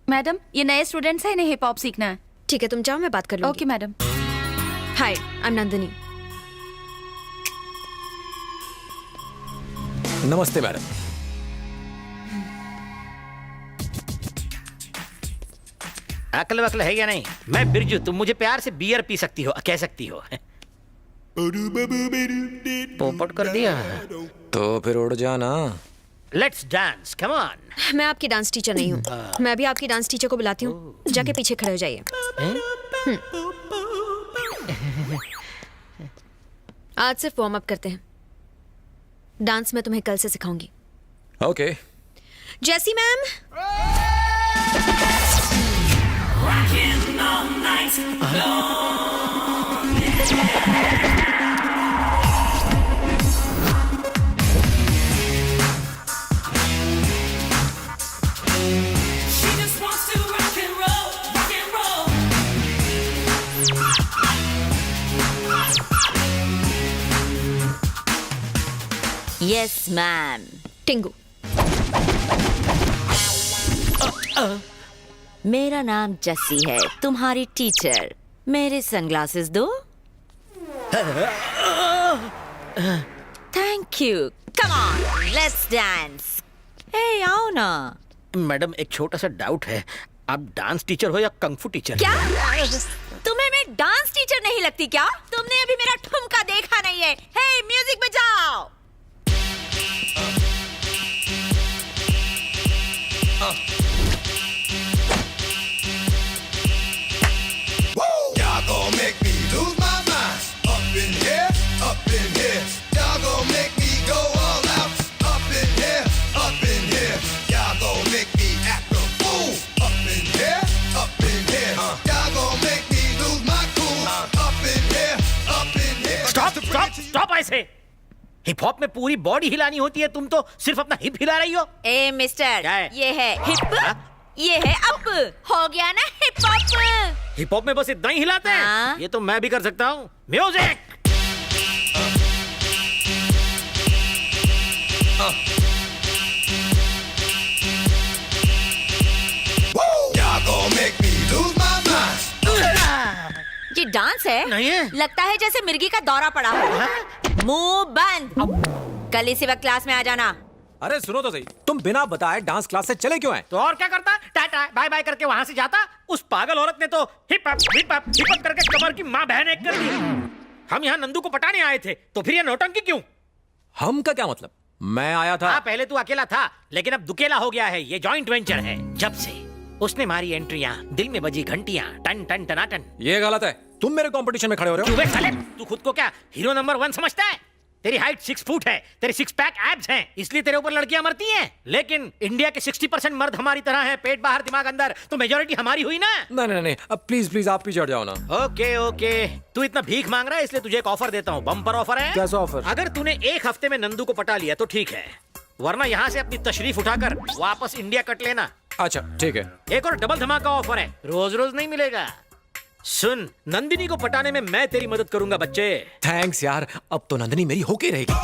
Madam ये नए students हैं, इन्हें हिप हॉप सीखना है। ठीक है, तुम जाओ, मैं बात कर लूंगी। Okay madam. Hi, I am Nandini. नमस्ते मैडम। अकल वकल है या नहीं? मैं बिरजू, तुम मुझे प्यार से बियर पी सकती हो, कह सकती हो। पोपट कर दिया। तो फिर उड़ जाना। Let's dance, come on. मैं आपकी डांस टीचर नहीं हूँ। मैं भी आपकी डांस टीचर को बुलाती हूँ। जाके पीछे खड़े हो जाइए। आज सिर्फ वार्म अप करते हैं। डांस मैं तुम्हें कल से सिखाऊंगी। Okay. Jassi ma'am. Yes ma'am. Tingu. मेरा नाम जस्सी है, तुम्हारी टीचर। मेरे सनग्लासेस दो। Thank you. Come on, let's dance. Hey आओ ना। मैडम एक छोटा सा डाउट है, आप डांस टीचर हो या कंगफू टीचर? क्या तुम्हें मैं डांस टीचर नहीं लगती क्या? तुमने अभी मेरा ठुमका देखा नहीं है। हे म्यूजिक बजाओ। Y'all gon' make me lose my mind. Up in here, up in here. Y'all gon' make me go all out. Up in here, up in here. Y'all gon' make me act a fool. Up in here, up in here. Y'all gon' make me lose my cool. Up in here, up in here. Stop stop stop! ऐसे hip hop में पूरी body हिलानी होती है, तुम तो सिर्फ अपना hip हिला रही हो। ए मिस्टर, क्या है? ये है हिप, ये है अप। हो गया ना हिप हॉप। हिप हॉप में बस इतना ही हिलाते हैं? हाँ। ये तो मैं भी कर सकता हूँ। Music. Y'all gon' make me lose my mind. ये डांस है? नहीं है। लगता है जैसे मिर्गी का दौरा पड़ा हो। मुंह बंद। कल इसी वक्त क्लास में आ जाना। अरे सुनो तो सही, तुम बिना बताए डांस क्लास से चले क्यों आए? तो और क्या करता? टाटा बाय बाय करके वहां से जाता। उस पागल औरत ने तो hip hop hip hop hip hop करके कमर की माँ बहन एक कर दी। हम यहाँ नंदू को पटाने आए थे, तो फिर ये नौटंकी क्यों? हम का क्या मतलब? मैं आया था। हाँ, पहले तू अकेला था, लेकिन अब दुकेला हो गया है। ये जॉइंट वेंचर है। जब से उसने मारी एंट्रियां, दिल में बजी घंटियां, टन टन टनाटन। ये गलत है। तुम मेरे कंपटीशन में खड़े हो रहे हो। क्यों बे साले? तू खुद को क्या हीरो नंबर 1 समझता है? तेरी हाइट 6 फुट है, तेरे 6 पैक एब्स हैं, इसलिए तेरे ऊपर लड़कियां मरती हैं। लेकिन इंडिया के 60% मर्द हमारी तरह हैं, पेट बाहर दिमाग अंदर, तो मेजोरिटी हमारी हुई ना। नहीं नहीं नहीं, अब प्लीज प्लीज आप पीछे हट जाओ ना। ओके ओके, तू इतना भीख मांग रहा है, इसलिए तुझे एक ऑफर देता हूँ। बम्पर ऑफर है। कैसा ऑफर? अगर तूने एक हफ्ते में नंदू को पटा लिया तो ठीक है, वरना यहाँ से अपनी तशरीफ उठाकर वापस इंडिया कट लेना। अच्छा ठीक है। एक और डबल धमाका ऑफर है, रोज रोज नहीं मिलेगा। सुन, नंदिनी को पटाने में मैं तेरी मदद करूंगा बच्चे। थैंक्स यार, अब तो नंदिनी मेरी होके रहेगी।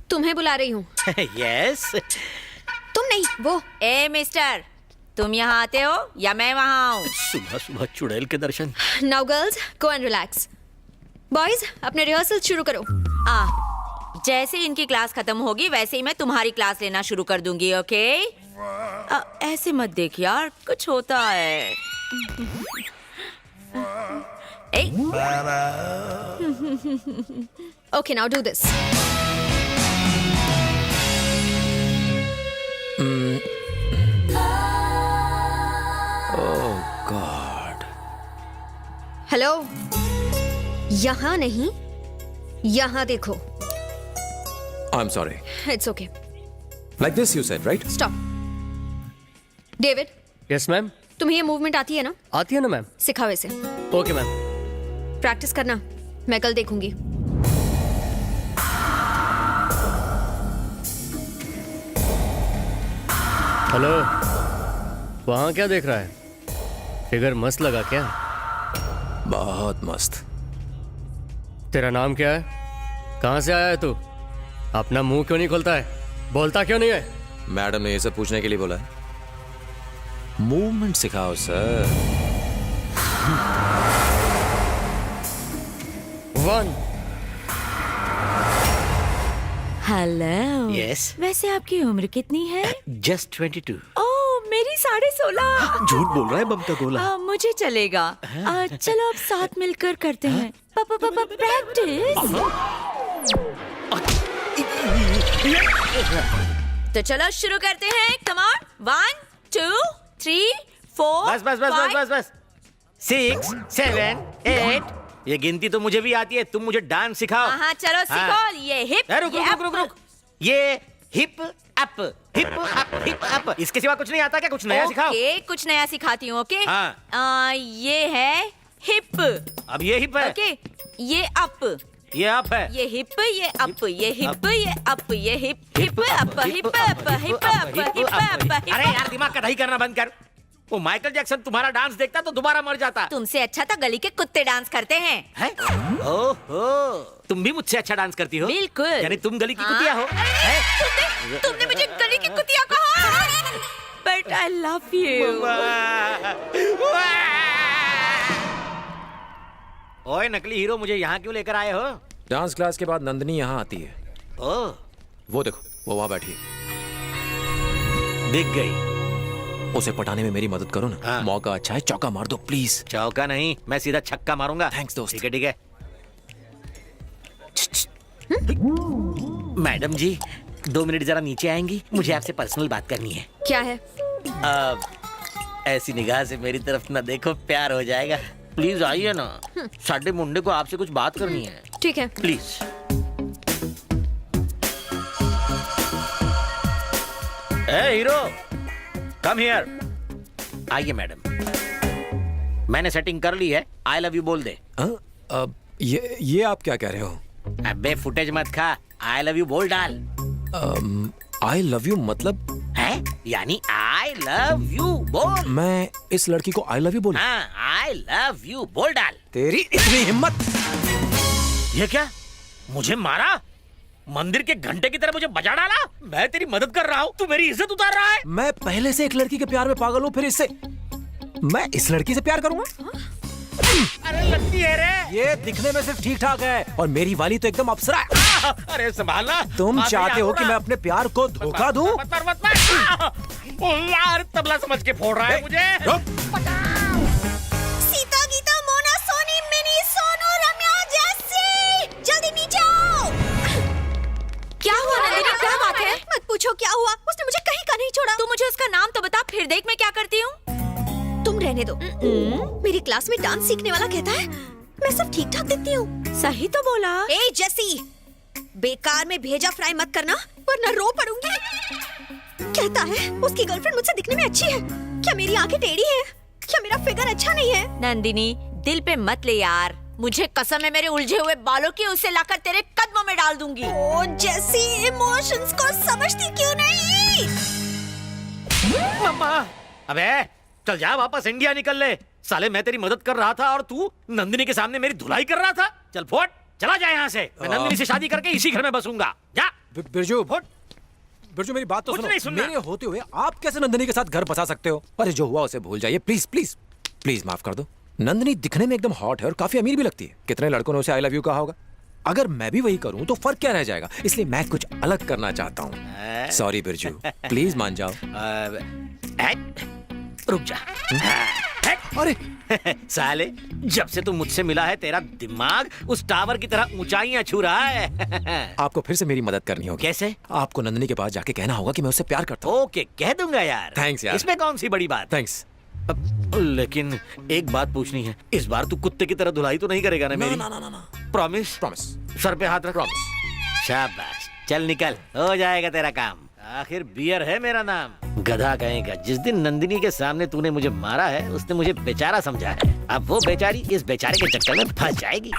तुम्हें बुला रही हूँ। यस। तुम नहीं, वो। ए मिस्टर, तुम यहाँ आते हो या मैं वहाँ आऊँ? सुबह सुबह चुड़ैल के दर्शन। Now girls, go and relax. Boys, अपने रिहर्सल शुरू करो। जैसे इनकी क्लास खत्म होगी वैसे ही मैं तुम्हारी क्लास लेना शुरू कर दूंगी। ओके? ऐसे मत देख यार, कुछ होता है। Ah, okay, now do this. Oh god. Hello, यहाँ नहीं, यहाँ देखो। I am sorry. It's okay. Like this you said, right? Stop. David, yes ma'am. तुम्हें ये मूवमेंट आती है ना? आती है ना मैम। सिखाओ इसे। Okay ma'am. प्रैक्टिस करना, मैं कल देखूंगी। हेलो, वहाँ क्या देख रहा है? फिगर मस्त लगा क्या? बहुत मस्त। तेरा नाम क्या है? कहाँ से आया है तू? अपना मुंह क्यों नहीं खोलता है? बोलता क्यों नहीं है? मैडम ने ये सब पूछने के लिए बोला है। मूवमेंट सिखाओ सर। 1 हेलो। यस। वैसे आपकी उम्र कितनी है? जस्ट 22। ओह, मेरी 16.5। झूठ बोल रहा है ममता गोला। मुझे चलेगा। चलो अब साथ मिलकर करते हैं। प्रैक्टिस। तो चलो शुरू करते हैं। Come on. 1 2 3 4 बस बस बस बस बस बस 6 7 8। ये गिनती तो मुझे भी आती है, तुम मुझे डांस सिखाओ। हाँ चलो सीखो। ये हिप। रुक रुक रुक रुक। ये hip up hip up hip up, इसके सिवा कुछ नहीं आता क्या? कुछ नया सिखाओ। ओके, कुछ नया सिखाती हूँ। ओके। हाँ। ये है हिप। अब ये हिप है। ओके, ये अप। ये अप है। ये हिप, ये अप, ये हिप, ये अप, ये hip, hip up, hip up, hip up, hip up. अरे यार, दिमाग का दही करना बंद कर। वो माइकल जैक्सन तुम्हारा डांस देखता तो दोबारा मर जाता। तुमसे अच्छा तो गली के कुत्ते डांस करते हैं। है? ओहो, तुम भी मुझसे अच्छा डांस करती हो? बिल्कुल। यानी तुम गली की हाँ? कुतिया हो? तुमने मुझे गली की कुतिया कहा। But I love you. ओए नकली हीरो, मुझे यहाँ क्यों लेकर आए हो? डांस क्लास के बाद नंदनी यहाँ आती है। ओह, वो देखो, वो वहां बैठी है। दिख गई। उसे पटाने में मेरी मदद करो ना। हाँ। मौका अच्छा है, चौका मार दो प्लीज। चौका नहीं, मैं सीधा छक्का मारूंगा। थैंक्स दोस्त। ठीक है ठीक है। मैडम जी, 2 मिनट जरा नीचे आएंगी? मुझे आपसे पर्सनल बात करनी है। क्या है? ऐसी निगाह से मेरी तरफ ना देखो, प्यार हो जाएगा। प्लीज आइए ना, साडे मुंडे को आपसे कुछ बात करनी है। ठीक है। Please. A hero, come here. आइए मैडम, मैंने सेटिंग कर ली है। आई लव यू बोल दे। ये आप क्या कह रहे हो? अबे फुटेज मत खा, आई लव यू बोल डाल। आई लव यू मतलब? है यानी आई लव यू बोल। मैं इस लड़की को आई लव यू बोलूं? हाँ, आई लव यू बोल डाल। तेरी इतनी हिम्मत! ये क्या? मुझे मारा? मंदिर के घंटे की तरह मुझे बजा डाला? मैं तेरी मदद कर रहा हूँ, तू मेरी इज्जत उतार रहा है। मैं पहले से एक लड़की के प्यार में पागल हूँ, फिर इससे मैं इस लड़की से प्यार करूंगा? अरे लगती है रे। ये दिखने में सिर्फ ठीक ठाक है और मेरी वाली तो एकदम अप्सरा है। अरे संभालना। तुम चाहते हो कि मैं अपने प्यार को धोखा दूं? मत मार, मत मार। ओ यार, तबला समझ के फोड़ रहा है मुझे। सीता गीता मोना सोनी मिनी सोनू रम्या जैसी, जल्दी नीचे आओ। क्या हुआ नंदिनी? क्या बात है? मत पूछो क्या हुआ, उसने मुझे कहीं का नहीं छोड़ा। तू मुझे उसका नाम तो बता, फिर देख मैं क्या करती हूँ। तुम रहने दो। मेरी क्लास में डांस सीखने वाला कहता है मैं सब ठीक ठाक दिखती हूँ। सही तो बोला। ए जैसी, बेकार में भेजा फ्राई मत करना वरना रो पड़ूंगी। कहता है उसकी गर्लफ्रेंड मुझसे दिखने में अच्छी है। क्या मेरी आंखें टेढ़ी हैं? क्या मेरा फिगर अच्छा नहीं है? नंदिनी, दिल पे मत ले यार। मुझे कसम है मेरे उलझे हुए बालों की, उसे लाकर तेरे कदमों में डाल दूंगी। ओ जैसी, इमोशंस को समझती क्यों नहीं? मम्मा, अबे चल जा, वापस इंडिया निकल ले। साले मैं तेरी मदद कर रहा था और तू नंदिनी के सामने मेरी धुलाई कर रहा था। चल फोट, चला जा यहाँ से। मैं नंदिनी से शादी करके इसी घर में बसूंगा। जा। बिरजू, फोट। बिरजू मेरी बात तो कुछ सुनो। नहीं सुनना। मेरे होते हुए आप कैसे नंदिनी के साथ घर बसा सकते हो? अरे जो हुआ उसे भूल जाइए प्लीज प्लीज प्लीज, माफ कर दो। नंदिनी दिखने में एकदम हॉट है और काफी अमीर भी लगती है। कितने लड़कों ने उसे आई लव यू कहा होगा। अगर मैं भी वही करूं तो फर्क क्या रह जाएगा? इसलिए मैं कुछ अलग करना चाहता हूँ। सॉरी बिरजू, प्लीज मान जाओ। रुक जा। अरे साले, जब से तू मुझसे मिला है तेरा दिमाग उस टावर की तरह ऊंचाइयां छू रहा है। आपको फिर से मेरी मदद करनी होगी। कैसे? आपको नंदिनी के पास जाके कहना होगा कि मैं उससे प्यार करता हूँ। ओके, कह दूंगा यार। Thanks यार। इसमें कौन सी बड़ी बात? थैंक्स। लेकिन एक बात पूछनी है, इस बार तू कुत्ते की तरह धुलाई तो नहीं करेगा ना मेरी? ना ना ना ना, प्रॉमिस? प्रॉमिस। सर पे हाथ रख। प्रॉमिस। शाबाश, चल निकल, हो जाएगा तेरा काम। आखिर बियर है मेरा नाम। गधा कहेगा, जिस दिन नंदिनी के सामने तूने मुझे मारा है उसने मुझे बेचारा समझा है। अब वो बेचारी इस बेचारे के चक्कर में फंस जाएगी।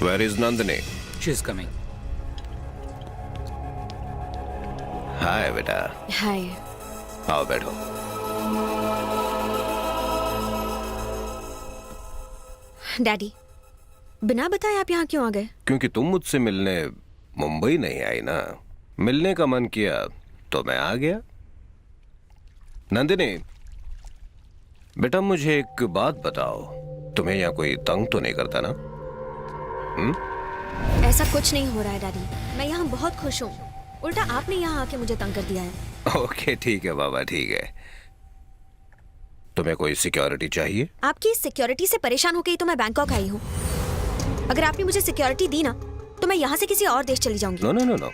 Where is Nandini? She is coming. Hi बेटा, हाय. आओ बैठो. डैडी, बिना बताए आप यहाँ क्यों आ गए? क्योंकि तुम मुझसे मिलने मुंबई नहीं आई ना. मिलने का मन किया तो मैं आ गया. नंदिनी, बेटा मुझे एक बात बताओ, तुम्हें यहाँ कोई तंग तो नहीं करता ना? ऐसा कुछ नहीं हो रहा है डैडी. मैं यहाँ बहुत खुश हूँ. उल्टा आपने यहाँ आके मुझे तंग कर दिया है. ओके ठीक है बाबा, ठीक है. तुम्हें कोई सिक्योरिटी चाहिए? आपकी सिक्योरिटी से परेशान होकर ही तो मैं बैंकॉक आई हूँ. अगर आपने मुझे सिक्योरिटी दी ना तो मैं यहाँ से किसी और देश चली जाऊंगी. नो नो नो नो,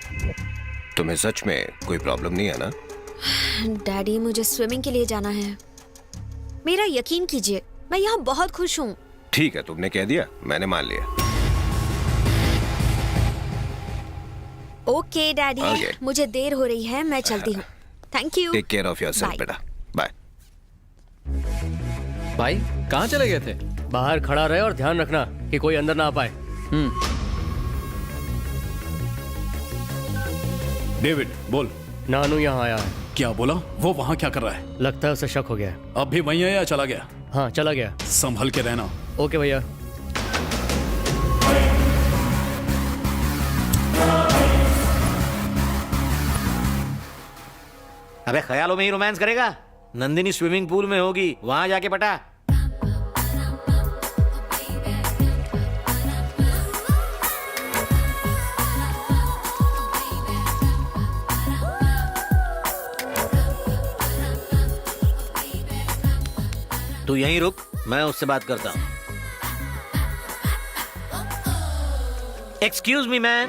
तुम्हें सच में कोई प्रॉब्लम नहीं है ना? डैडी, मुझे स्विमिंग के लिए जाना है. मेरा यकीन कीजिए, मैं यहाँ बहुत खुश हूँ. ठीक है, तुमने कह दिया, मैंने मान लिया. Okay daddy, Okay. मुझे देर हो रही है, मैं चलती हूँ. Thank you. Take care of yourself Bye. बेटा. बाय. भाई कहाँ चले गए थे? बाहर खड़ा रहे और ध्यान रखना कि कोई अंदर ना आ पाए. डेविड बोल. नानू यहाँ आया है. क्या बोला? वो वहाँ क्या कर रहा है? लगता है उसे शक हो गया है. अब भी वहीं है या चला गया? हाँ, चला गया. संभल के रहना. ओके भैया. अबे ख्यालों में ही रोमांस करेगा? नंदिनी स्विमिंग पूल में होगी, वहां जाके पटा. तू यहीं रुक, मैं उससे बात करता हूँ. Excuse me man.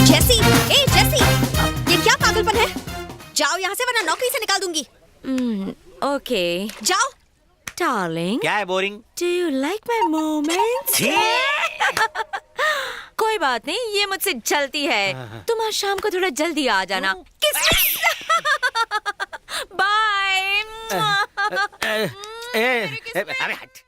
जेसी, ए जेसी, ये क्या पागलपन है? जाओ यहाँ से वरना नौकरी से निकाल दूंगी. ओके जाओ. डार्लिंग, क्या है boring? Do you like my moments? कोई बात नहीं, ये मुझसे चलती है. तुम आज शाम को थोड़ा जल्दी आ जाना. बाय. अबे हट.